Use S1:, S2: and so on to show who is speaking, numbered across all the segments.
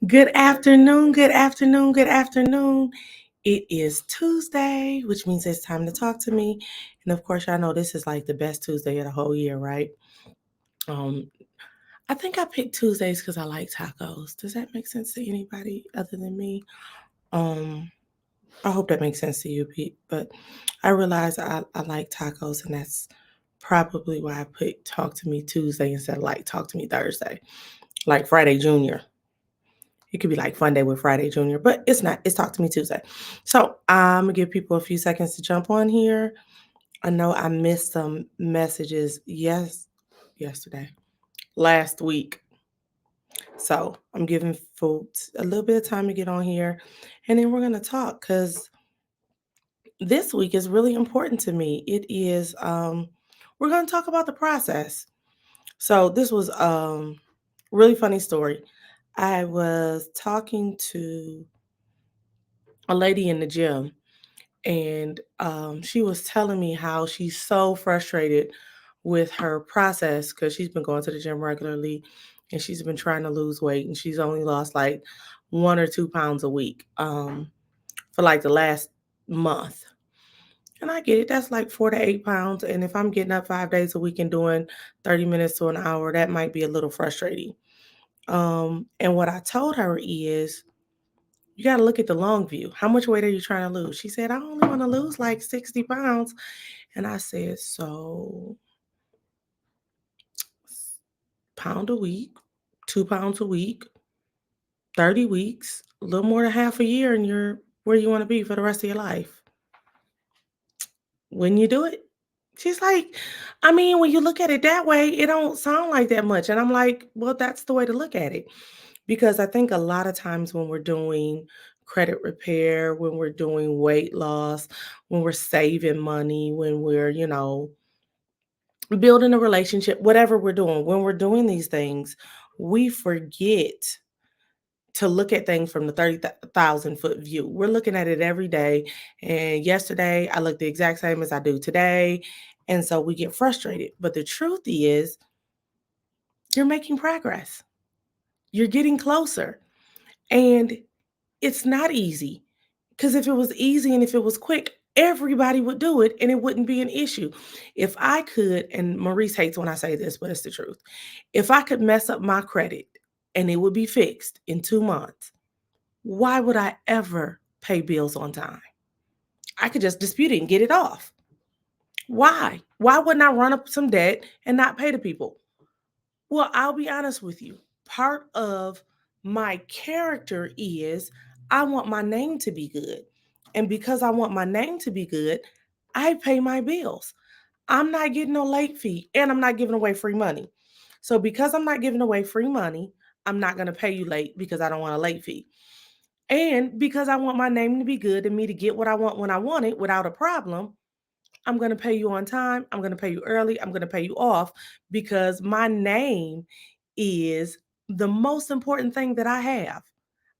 S1: Good afternoon, good afternoon, good afternoon. It is Tuesday, which means it's time to talk to me. And of course, y'all know this is like the best Tuesday of the whole year, right? Um, I think I picked Tuesdays because I like tacos. Does that make sense to anybody other than me? Um, I hope that makes sense to you, Pete. But I realize I like tacos, and that's probably why I put Talk to Me Tuesday instead of like Talk to Me Thursday, like Friday Junior. It could be like Fun Day with Friday Junior, but it's not. It's Talk to Me Tuesday. So I'm gonna give people a few seconds to jump on here. I know I missed some messages yesterday, last week. So I'm giving folks a little bit of time to get on here, and then we're gonna talk because this week is really important to me. It is. We're gonna talk about the process. So this was really funny story. I was talking to a lady in the gym, and she was telling me how she's so frustrated with her process because she's been going to the gym regularly and she's been trying to lose weight, and she's only lost like 1 or 2 pounds a week for like the last month. And I get it, that's like 4 to 8 pounds. And if I'm getting up 5 days a week and doing 30 minutes to an hour, that might be a little frustrating. And what I told her is, you got to look at the long view. How much weight are you trying to lose? She said, I only want to lose like 60 pounds. And I said, so pound a week, 2 pounds a week, 30 weeks, a little more than half a year, and you're where you want to be for the rest of your life. When you do it? She's like, I mean, when you look at it that way, it don't sound like that much. And I'm like, well, that's the way to look at it. Because I think a lot of times when we're doing credit repair, when we're doing weight loss, when we're saving money, when we're, building a relationship, whatever we're doing, when we're doing these things, we forget to look at things from the 30,000 foot view. We're looking at it every day. And yesterday, I looked the exact same as I do today. And so we get frustrated. But the truth is, you're making progress, you're getting closer. And it's not easy, because if it was easy and if it was quick, everybody would do it and it wouldn't be an issue. If I could, and Maurice hates when I say this, but it's the truth. If I could mess up my credit and it would be fixed in 2 months, why would I ever pay bills on time? I could just dispute it and get it off. Why? Why wouldn't I run up some debt and not pay the people? Well, I'll be honest with you. Part of my character is I want my name to be good. And because I want my name to be good, I pay my bills. I'm not getting no late fee, and I'm not giving away free money. So because I'm not giving away free money, I'm not going to pay you late because I don't want a late fee. And because I want my name to be good and me to get what I want when I want it without a problem, I'm going to pay you on time. I'm going to pay you early. I'm going to pay you off because my name is the most important thing that I have.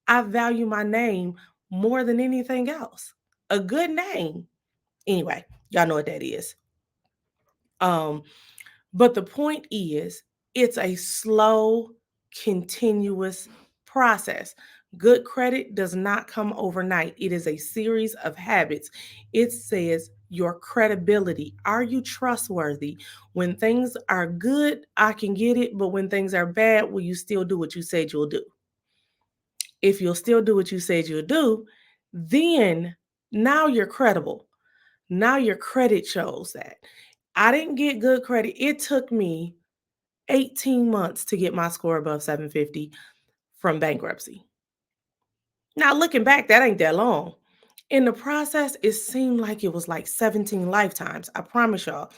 S1: I value my name more than anything else. A good name. Anyway, y'all know what that is. Um, but the point is, it's a slow, continuous process. Good credit does not come overnight. It is a series of habits. It says your credibility. Are you trustworthy? When things are good, I can get it. But when things are bad, will you still do what you said you'll do? If you'll still do what you said you'll do, then now you're credible. Now your credit shows that. I didn't get good credit. It took me 18 months to get my score above 750 from bankruptcy. Now, looking back, that ain't that long. In the process, it seemed like it was like 17 lifetimes. I promise y'all.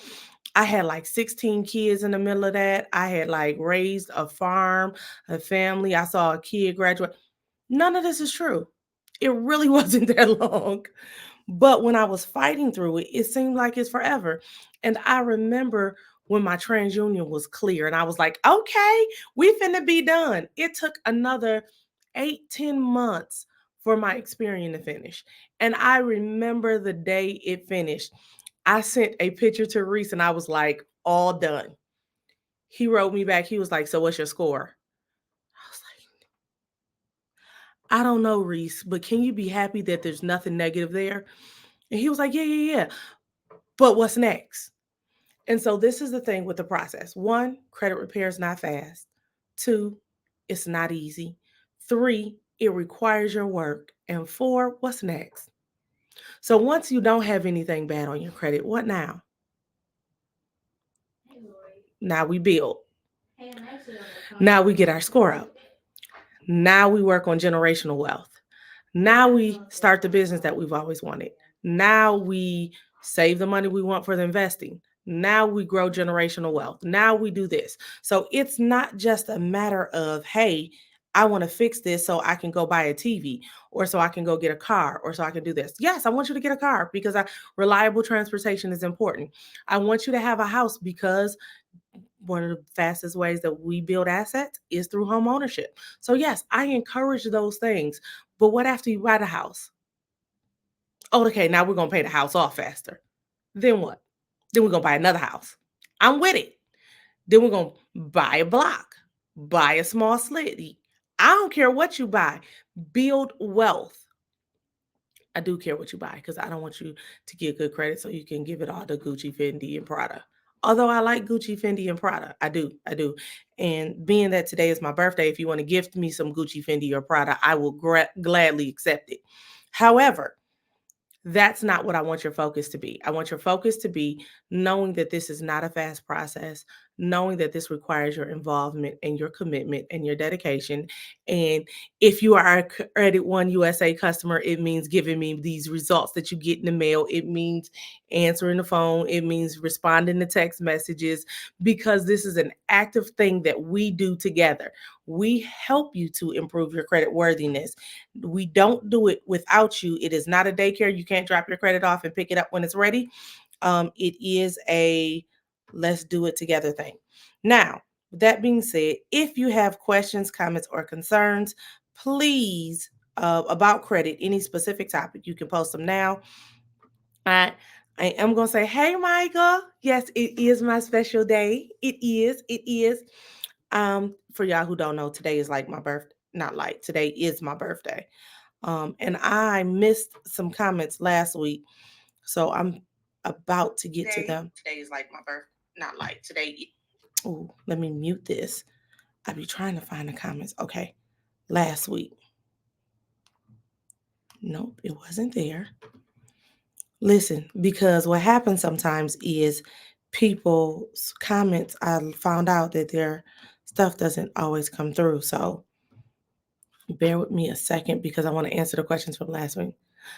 S1: I had like 16 kids in the middle of that. I had like raised a farm, a family. I saw a kid graduate. None of this is true. It really wasn't that long. But when I was fighting through it, it seemed like it's forever. And I remember when my TransUnion was clear and I was like, okay, we finna be done. It took another 8, 10 months for my Experian to finish. And I remember the day it finished. I sent a picture to Reese and I was like, all done. He wrote me back. He was like, so what's your score? I don't know, Reese, but can you be happy that there's nothing negative there? And he was like, yeah, yeah, yeah. But what's next? And so this is the thing with the process. One, credit repair is not fast. Two, it's not easy. Three, it requires your work. And four, what's next? So once you don't have anything bad on your credit, what now? Now we build. Now we get our score up. Now we work on generational wealth. Now we start the business that we've always wanted. Now we save the money we want for the investing. Now we grow generational wealth. Now we do this. So it's not just a matter of, hey, I want to fix this so I can go buy a TV or so I can go get a car or so I can do this. Yes, I want you to get a car because reliable transportation is important. I want you to have a house because one of the fastest ways that we build assets is through home ownership. So yes, I encourage those things. But what after you buy the house? Oh, okay, now we're gonna pay the house off faster. Then what? Then we're gonna buy another house. I'm with it. Then we're gonna buy a block, buy a small slitty. I don't care what you buy. Build wealth. I do care what you buy because I don't want you to get good credit so you can give it all to Gucci, Fendi, and Prada. Although I like Gucci, Fendi, and Prada, I do, I do. And being that today is my birthday, if you want to gift me some Gucci, Fendi, or Prada, I will gladly accept it. However, that's not what I want your focus to be. I want your focus to be knowing that this is not a fast process, knowing that this requires your involvement and your commitment and your dedication. And if you are a Credit One USA customer, it means giving me these results that you get in the mail. It means answering the phone. It means responding to text messages because this is an active thing that we do together. We help you to improve your credit worthiness. We don't do it without you. It is not a daycare. You can't drop your credit off and pick it up when it's ready. It is a let's do it together thing. Now, with that being said, if you have questions, comments, or concerns, please about credit, any specific topic, you can post them now. I am gonna say, hey, Michael. Yes, it is my special day. It is. It is. For y'all who don't know, today is like my birthday. Not like today is my birthday. And I missed some comments last week, so I'm about to get to them. Today is like my birthday. Not like today. Oh, let me mute this. I be trying to find the comments. Okay, last week. Nope, it wasn't there. Listen, because what happens sometimes is people's comments, I found out that their stuff doesn't always come through. So bear with me a second because I want to answer the questions from last week.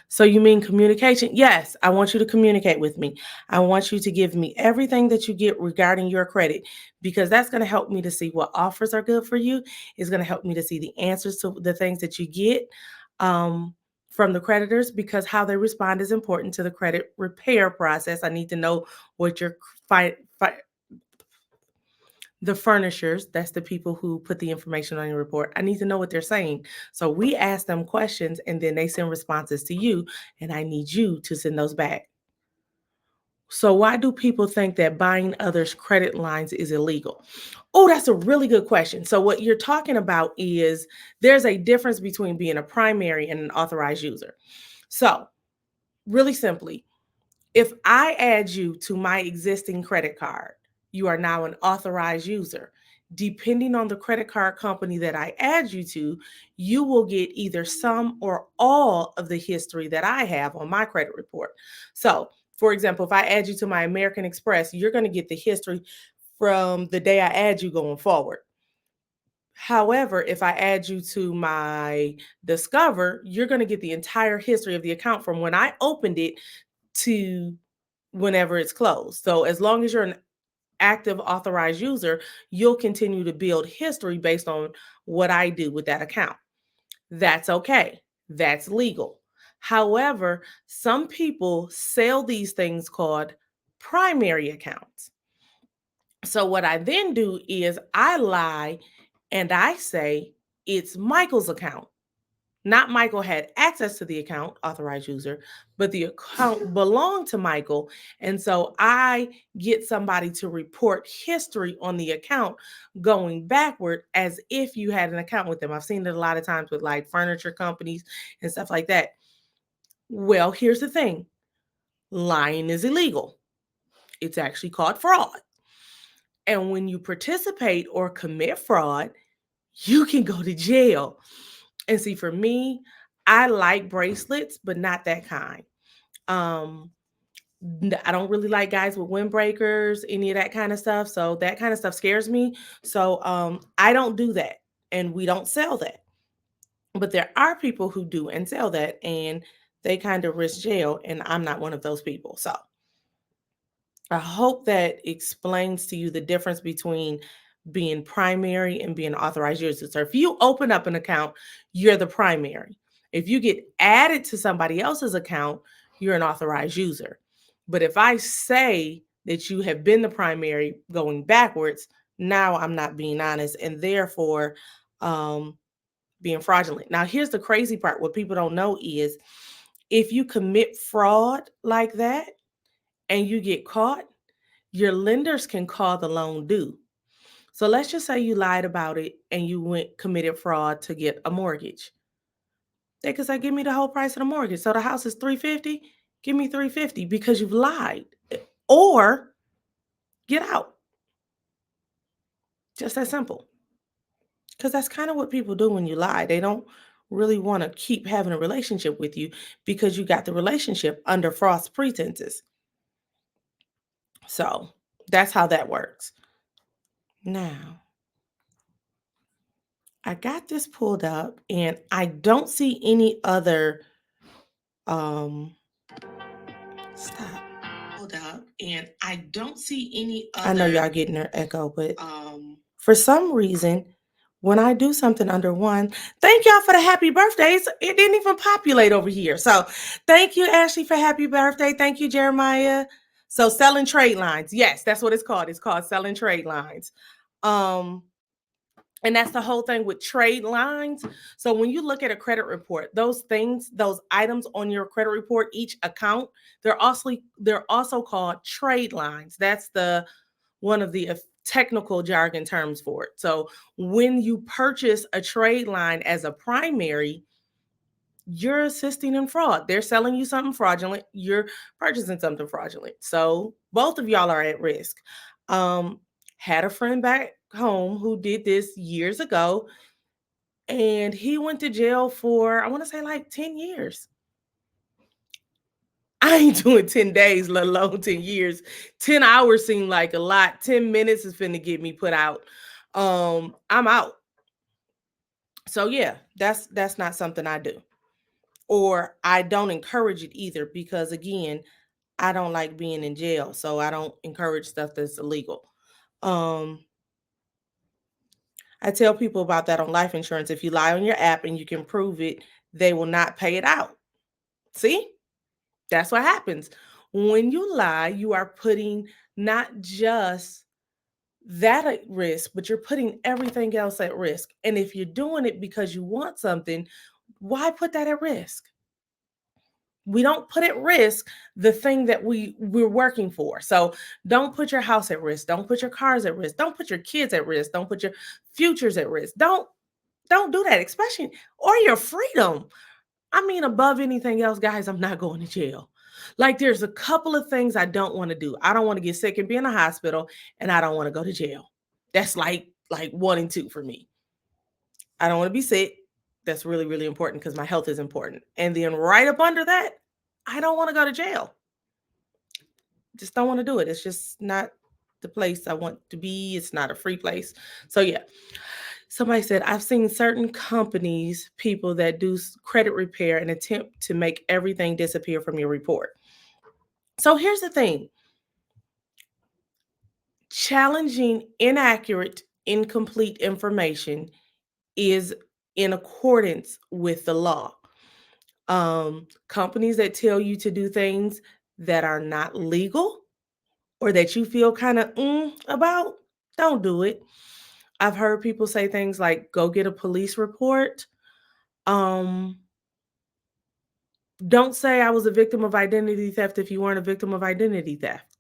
S1: So you mean communication? Yes, I want you to communicate with me. I want you to give me everything that you get regarding your credit because that's going to help me to see what offers are good for you. It's going to help me to see the answers to the things that you get from the creditors because how they respond is important to the credit repair process. I need to know what your the furnishers, that's the people who put the information on your report. I need to know what they're saying. So we ask them questions and then they send responses to you, and I need you to send those back. So why do people think that buying others' credit lines is illegal? Oh, that's a really good question. So what you're talking about is there's a difference between being a primary and an authorized user. So really simply, if I add you to my existing credit card, you are now an authorized user. Depending on the credit card company that I add you to, you will get either some or all of the history that I have on my credit report. So, for example, if I add you to my American Express, you're going to get the history from the day I add you going forward. However, if I add you to my Discover, you're going to get the entire history of the account from when I opened it to whenever it's closed. So as long as you're an active authorized user, you'll continue to build history based on what I do with that account. That's okay. That's legal. However, some people sell these things called primary accounts. So what I then do is I lie and I say it's Michael's account. Not Michael had access to the account, authorized user, but the account belonged to Michael. And so I get somebody to report history on the account going backward as if you had an account with them. I've seen it a lot of times with like furniture companies and stuff like that. Well, here's the thing, lying is illegal, it's actually called fraud. And when you participate or commit fraud, you can go to jail. And see, for me, I like bracelets, but not that kind. Um, I don't really like guys with windbreakers, any of that kind of stuff. So that kind of stuff scares me. So I don't do that, and we don't sell that. But there are people who do and sell that, and they kind of risk jail, and I'm not one of those people. So I hope that explains to you the difference between being primary and being authorized user. So if you open up an account, you're the primary. If you get added to somebody else's account, you're an authorized user. But if I say that you have been the primary going backwards, now I'm not being honest and therefore um, being fraudulent. Now, here's the crazy part. What people don't know is if you commit fraud like that and you get caught, your lenders can call the loan due. So let's just say you lied about it and you went committed fraud to get a mortgage. They could say, "Give me the whole price of the mortgage." So the house is 350, give me 350 because you've lied. Or get out. Just that simple. Because that's kind of what people do when you lie. They don't really want to keep having a relationship with you because you got the relationship under false pretenses. So that's how that works. Now, I got this pulled up and I don't see any other um stop. Hold up. And I don't see any other. I know y'all getting their echo, but for some reason, when I do something under one, thank y'all for the happy birthdays. It didn't even populate over here. So thank you, Ashley, for happy birthday. Thank you, Jeremiah. So selling trade lines. Yes, that's what it's called. It's called selling trade lines. Um, and that's the whole thing with trade lines. So when you look at a credit report, those things, those items on your credit report, each account, they're also called trade lines. That's the one of the technical jargon terms for it. So when you purchase a trade line as a primary, you're assisting in fraud. They're selling you something fraudulent, you're purchasing something fraudulent. So both of y'all are at risk. Um, had a friend back home who did this years ago, and he went to jail for, I want to say, like 10 years. I ain't doing 10 days, let alone 10 years. 10 hours seem like a lot. 10 minutes is finna get me put out. I'm out. So yeah, that's not something I do. Or I don't encourage it either because again, I don't like being in jail, so I don't encourage stuff that's illegal. Um, I tell people about that on life insurance. If you lie on your app and you can prove it, they will not pay it out. See? That's what happens. When you lie, you are putting not just that at risk, but you're putting everything else at risk. And if you're doing it because you want something, why put that at risk? We don't put at risk the thing that we're working for. So don't put your house at risk, don't put your cars at risk, don't put your kids at risk, don't put your futures at risk. Don't do that, especially or your freedom. I mean, above anything else, guys, I'm not going to jail. Like there's a couple of things I don't want to do. I don't want to get sick and be in a hospital, and I don't want to go to jail. That's like one and two for me. I don't want to be sick. That's really, really important because my health is important. And then right up under that, I don't want to go to jail. Just don't want to do it. It's just not the place I want to be. It's not a free place. So yeah. Somebody said, I've seen certain companies, people that do credit repair and attempt to make everything disappear from your report. So here's the thing, challenging inaccurate, incomplete information is in accordance with the law. Companies that tell you to do things that are not legal or that you feel kind of about, don't do it. I've heard people say things like, go get a police report. Um, don't say I was a victim of identity theft if you weren't a victim of identity theft.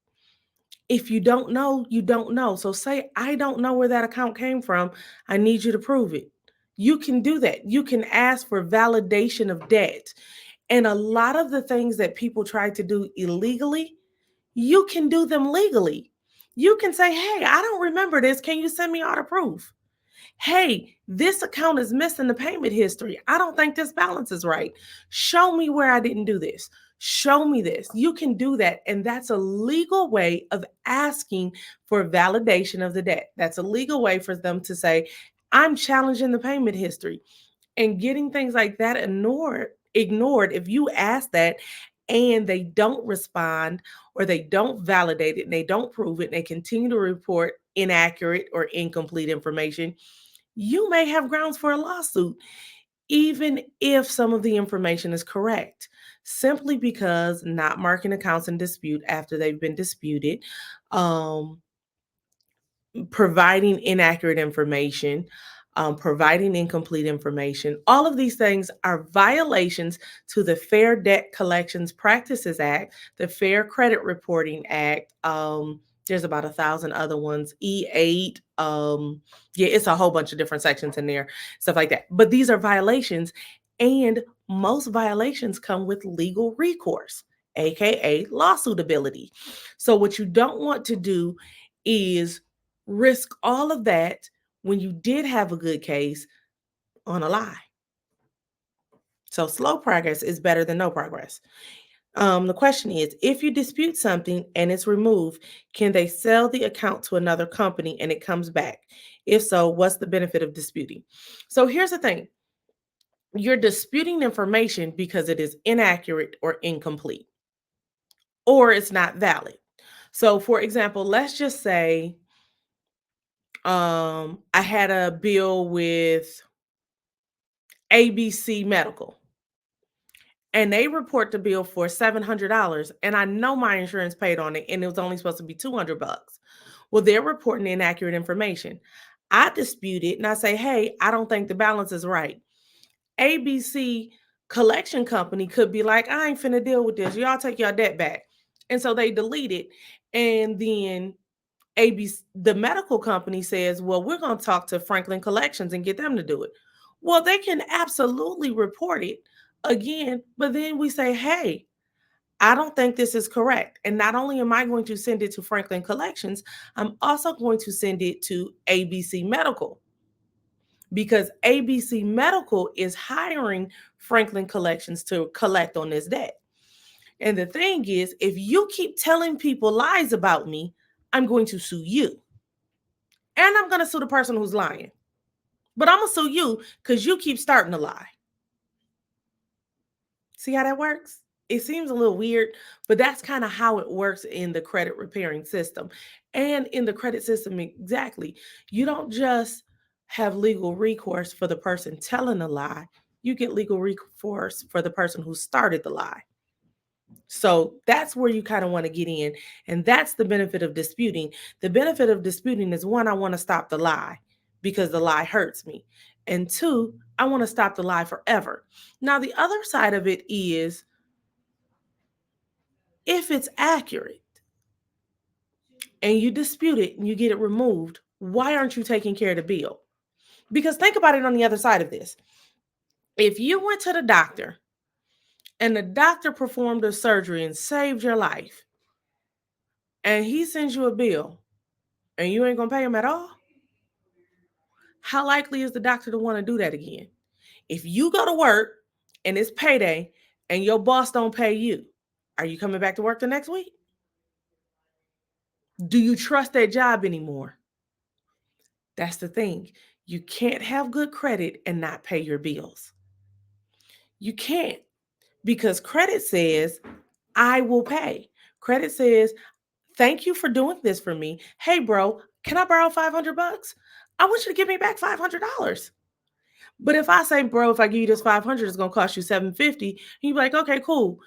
S1: If you don't know, you don't know. So say, I don't know where that account came from. I need you to prove it. You can do that. You can ask for validation of debt. And a lot of the things that people try to do illegally, you can do them legally. You can say, hey, I don't remember this. Can you send me all the proof? Hey, this account is missing the payment history. I don't think this balance is right. Show me where I didn't do this. Show me this. You can do that. And that's a legal way of asking for validation of the debt. That's a legal way for them to say, I'm challenging the payment history. And getting things like that ignored, if you ask that and they don't respond or they don't validate it and they don't prove it and they continue to report inaccurate or incomplete information, you may have grounds for a lawsuit, even if some of the information is correct, simply because not marking accounts in dispute after they've been disputed, um, providing inaccurate information, providing incomplete information. All of these things are violations to the Fair Debt Collections Practices Act, the Fair Credit Reporting Act. There's about 1,000 other ones, E8. Yeah, it's a whole bunch of different sections in there, stuff like that. But these are violations, and most violations come with legal recourse, aka lawsuit ability. So, what you don't want to do is risk all of that when you did have a good case on a lie. So slow progress is better than no progress. The question is, if you dispute something and it's removed, can they sell the account to another company and it comes back? If so, what's the benefit of disputing? So here's the thing. You're disputing information because it is inaccurate or incomplete, or it's not valid. So for example, let's just say I had a bill with ABC Medical, and they report the bill for $700, and I know my insurance paid on it, and it was only supposed to be 200 bucks. Well, they're reporting inaccurate information. I dispute it and I say, hey, I don't think the balance is right. ABC collection company could be like, I ain't finna deal with this. Y'all take your debt back. And so they delete it. And then ABC, the medical company says, well, we're going to talk to Franklin Collections and get them to do it. Well, they can absolutely report it again, but then we say, hey, I don't think this is correct. And not only am I going to send it to Franklin Collections, I'm also going to send it to ABC Medical because ABC Medical is hiring Franklin Collections to collect on this debt. And the thing is, if you keep telling people lies about me, I'm going to sue you. And I'm going to sue the person who's lying. But I'm going to sue you because you keep starting to lie. See how that works? It seems a little weird, but that's kind of how it works in the credit repairing system. And in the credit system, exactly. You don't just have legal recourse for the person telling a lie, you get legal recourse for the person who started the lie. So that's where you kind of want to get in. And that's the benefit of disputing. The benefit of disputing is one, I want to stop the lie because the lie hurts me. And two, I want to stop the lie forever. Now, the other side of it is if it's accurate and you dispute it and you get it removed, why aren't you taking care of the bill? Because think about it on the other side of this. If you went to the doctor and the doctor performed a surgery and saved your life, and he sends you a bill and you ain't gonna pay him at all, how likely is the doctor to want to do that again? If you go to work and it's payday and your boss don't pay you, are you coming back to work the next week? Do you trust that job anymore? That's the thing. You can't have good credit and not pay your bills. You can't because credit says, I will pay. Credit says, thank you for doing this for me. Hey, bro, can I borrow 500 bucks? I want you to give me back $500. But if I say, bro, if I give you this 500, it's going to cost you 750, you be like, okay, cool.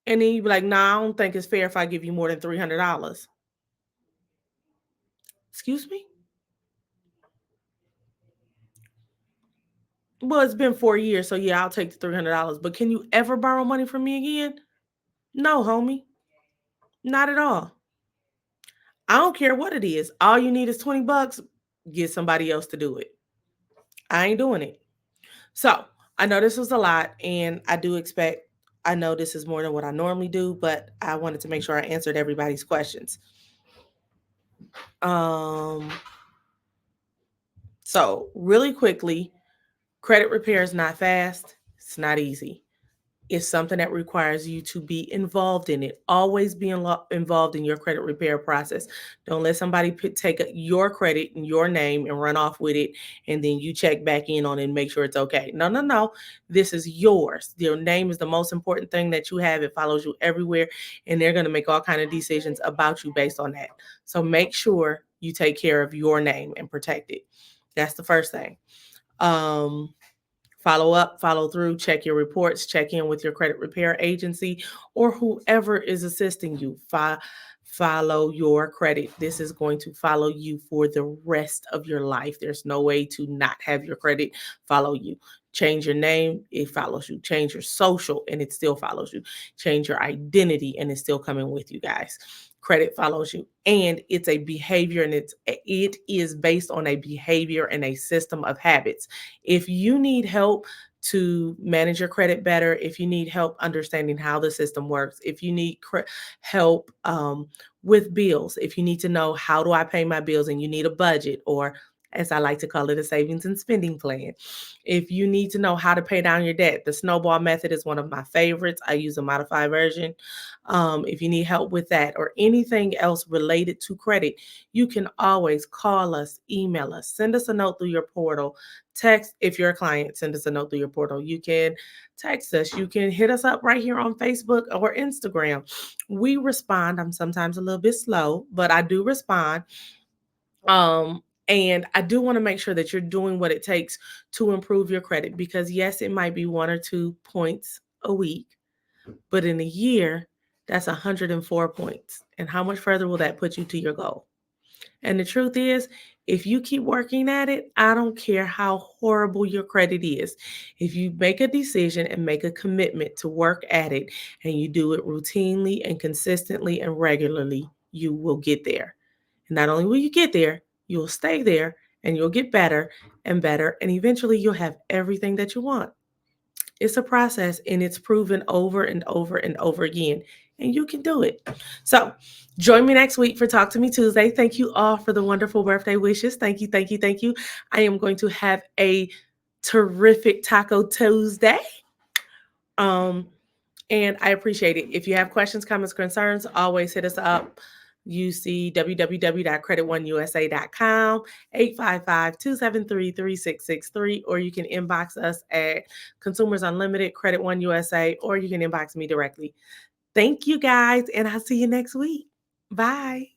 S1: And then you be like, nah, I don't think it's fair if I give you more than $300. Excuse me? Well, it's been 4 years, so yeah, I'll take the $300. But can you ever borrow money from me again? No, homie, not at all. I don't care what it is. All you need is 20 bucks. Get somebody else to do it. I ain't doing it. So I know this was a lot, and I know this is more than what I normally do, but I wanted to make sure I answered everybody's questions. Um, so really quickly, credit repair is not fast. It's not easy. It's something that requires you to be involved in it. Always be involved in your credit repair process. Don't let somebody take your credit in your name and run off with it, and then you check back in on it and make sure it's okay. No, no, no. This is yours. Your name is the most important thing that you have. It follows you everywhere, and they're going to make all kind of decisions about you based on that. So make sure you take care of your name and protect it. That's the first thing. Um, Follow up, follow through, check your reports, check in with your credit repair agency or whoever is assisting you. Follow your credit. This is going to follow you for the rest of your life. There's no way to not have your credit follow you. Change your name, it follows you. Change your social, and it still follows you. Change your identity, and it's still coming with you guys. Credit follows you, and it's a behavior, and it is based on a behavior and a system of habits. If you need help to manage your credit better, if you need help understanding how the system works, if you need help with bills, if you need to know how do I pay my bills and you need a budget, or as I like to call it, a savings and spending plan. If you need to know how to pay down your debt, the snowball method is one of my favorites. I use a modified version. If you need help with that or anything else related to credit, you can always call us, email us, send us a note through your portal, text. If you're a client, send us a note through your portal. You can text us. You can hit us up right here on Facebook or Instagram. We respond. I'm sometimes a little bit slow, but I do respond. And I do want to make sure that you're doing what it takes to improve your credit, because yes, it might be 1 or 2 points a week, but in a year, that's 104 points. And how much further will that put you to your goal? And the truth is, if you keep working at it, I don't care how horrible your credit is. If you make a decision and make a commitment to work at it, and you do it routinely and consistently and regularly, you will get there. And not only will you get there, you'll stay there, and you'll get better and better. And eventually you'll have everything that you want. It's a process, and it's proven over and over and over again. And you can do it. So join me next week for Talk to Me Tuesday. Thank you all for the wonderful birthday wishes. Thank you, thank you, thank you. I am going to have a terrific Taco Tuesday. Um, and I appreciate it. If you have questions, comments, concerns, always hit us up. You see www.creditoneUSA.com, 855-273-3663, or you can inbox us at Consumers Unlimited, Credit One USA, or you can inbox me directly. Thank you guys, and I'll see you next week. Bye.